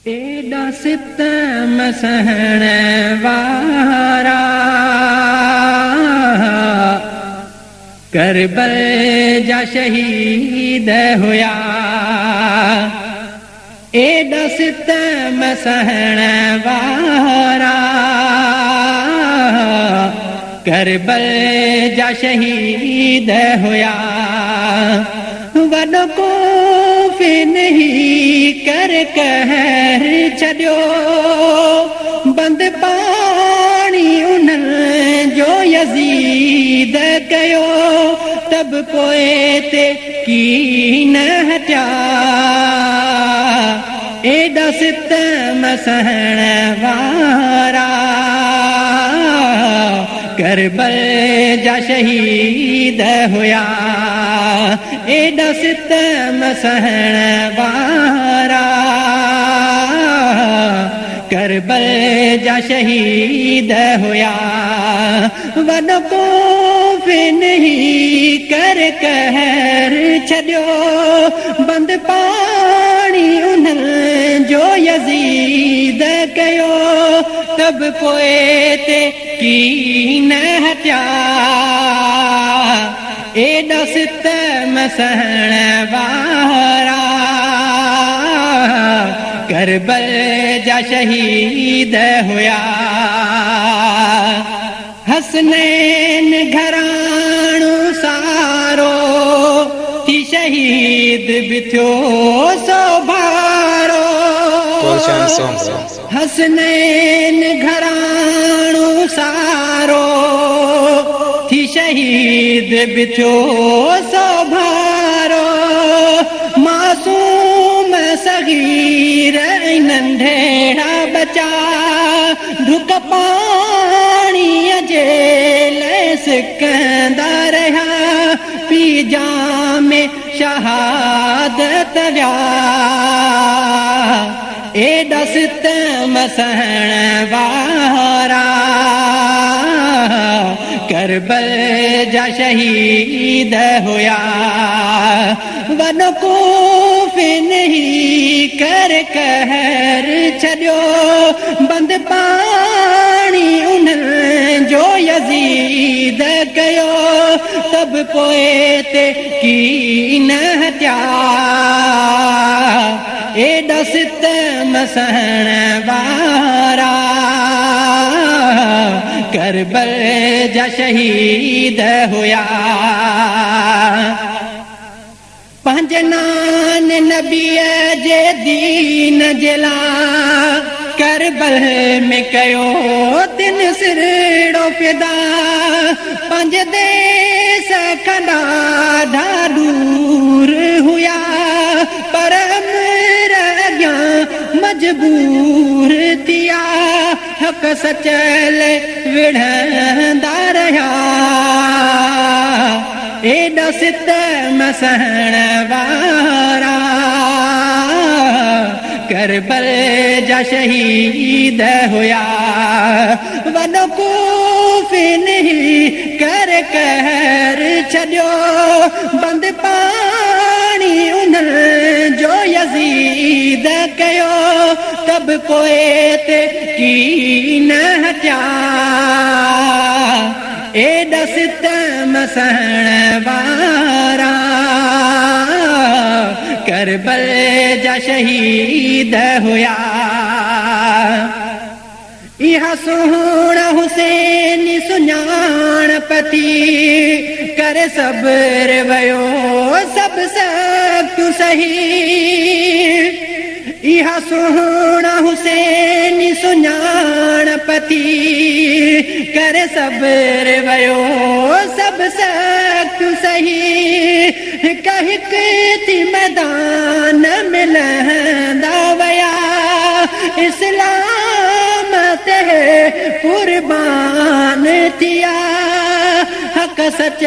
एॾा सितम सहण वारा करबल जा शहीद हुया। एॾा सितम सहण वारा करबल जा शहीद हुया। वॾो कोफ़िन ही कर कहर छॾियो, बंदि पाणी उन्हनि जो यज़ीद कयो, तब पोइ ते कीन हटिया। एॾा सितम सहण वारा करबल जा शहीद हुया। एॾा सितम सहण वारा करबल जा शहीद हुया। वॾो कोफ़िन ही कर कहर छॾियो, बंदि पाणी उन्हनि जो यज़ीद कयो, तब पोइ ते कीन हटिया। एॾा सितम सहण वारा करबल जा शहीद हुया। हसनैन घराणो सारो थी शहीद बि थियो सो भारो। हसनैन घराणो सारो थी शहीद बि थियो सो भारो। मासूम सगीर नंढेड़ा बचा ढुक पाणीअ जे लाइ सिकंदा रहिया, पी जाम शहादत विया। एॾा सितम सहण वारा करबल जा शहीद हुया। वॾो कोफ़िन ही कर कहर छॾियो, बंदि पाणी उन्हनि जो यज़ीद कयो, तब पोइ ते कीन हटिया। एॾा सितम सहण वारा करबल जा शहीद हुया। पंहिंजे नान नबीअ जे दीन जे लाइ करबल में कयो तिन सिरड़ो फिदा। पंहिंजे देश खां ॾाढा दूर हुया, पर अमर अॻियां मजबूर थिया। हक़ सच लाइ विढ़ंदा रहिया। एॾा सितम सहण वारा करबल जा शहीद हुया। वॾो कोफ़िन ही कर कहर छॾियो, बंदि पाणी उन्हनि जो यज़ीद कयो, तब पोइ ते कीन हटिया। एॾा सितम सहण वारा करबल जा शहीद हुया। इहा सोहण हुसैन सुञाण पती करे सब्र वयो सब सख्तु सही। इहा सोहण हुसैन सुञाण पती करे सब्र वयो सब सख्तु सही। हिक थी मैदान में लहंदा वया, इस्लाम ते कुर्बान थिया। हक़ सच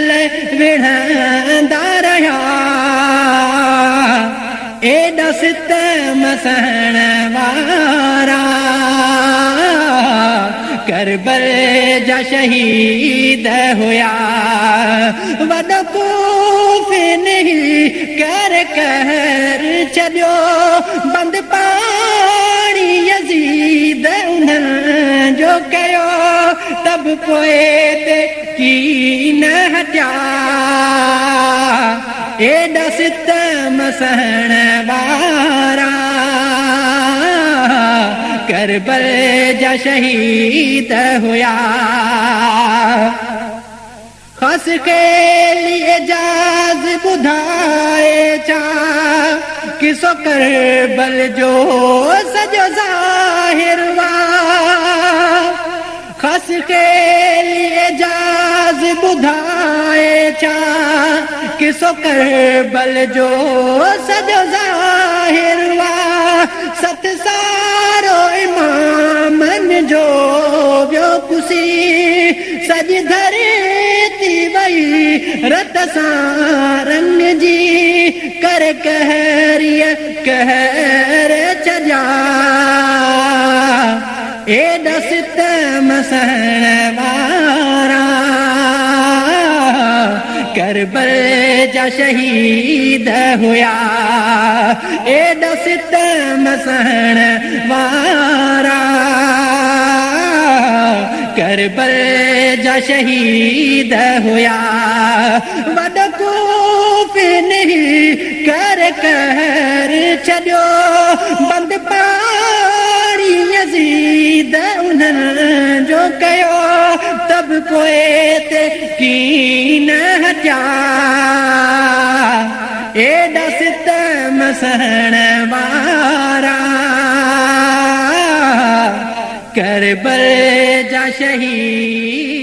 लाइ विढ़ंदा रहिया। एॾा सितम सहण वारा करबल जा शहीद हुया। वॾो कोफ़िन ही कर कहर छॾियो, बंदि पाणी जो कयो तब पोए ते की न हटिया एॾा सितम सहण वारा करबल जा शहीद हुया ख़ास के लिए जाज ॿुधाए चा किसो करबल जो सॼो ज़ाहिर वा ख़ास के लिए जाज ॿुधाए चा किसो करबल जो सॼो ज़ाहिर वा सत सारो इमामन जो ॿियो पुसी सॼी धरती वई रत सां रंग जी कर कहरिय कहर छॾिया एॾा सितम सहण वारा करबल जा शहीद हुया एॾा सितम सहण वारा करबल जा शहीद हुया वॾो कूफिन कर कहर छॾियो बंद पाणी यज़ीद उन्हनि जो कयो तब पोए ते की न हटिया एॾा सितम सहण वारा करबल जा शहीद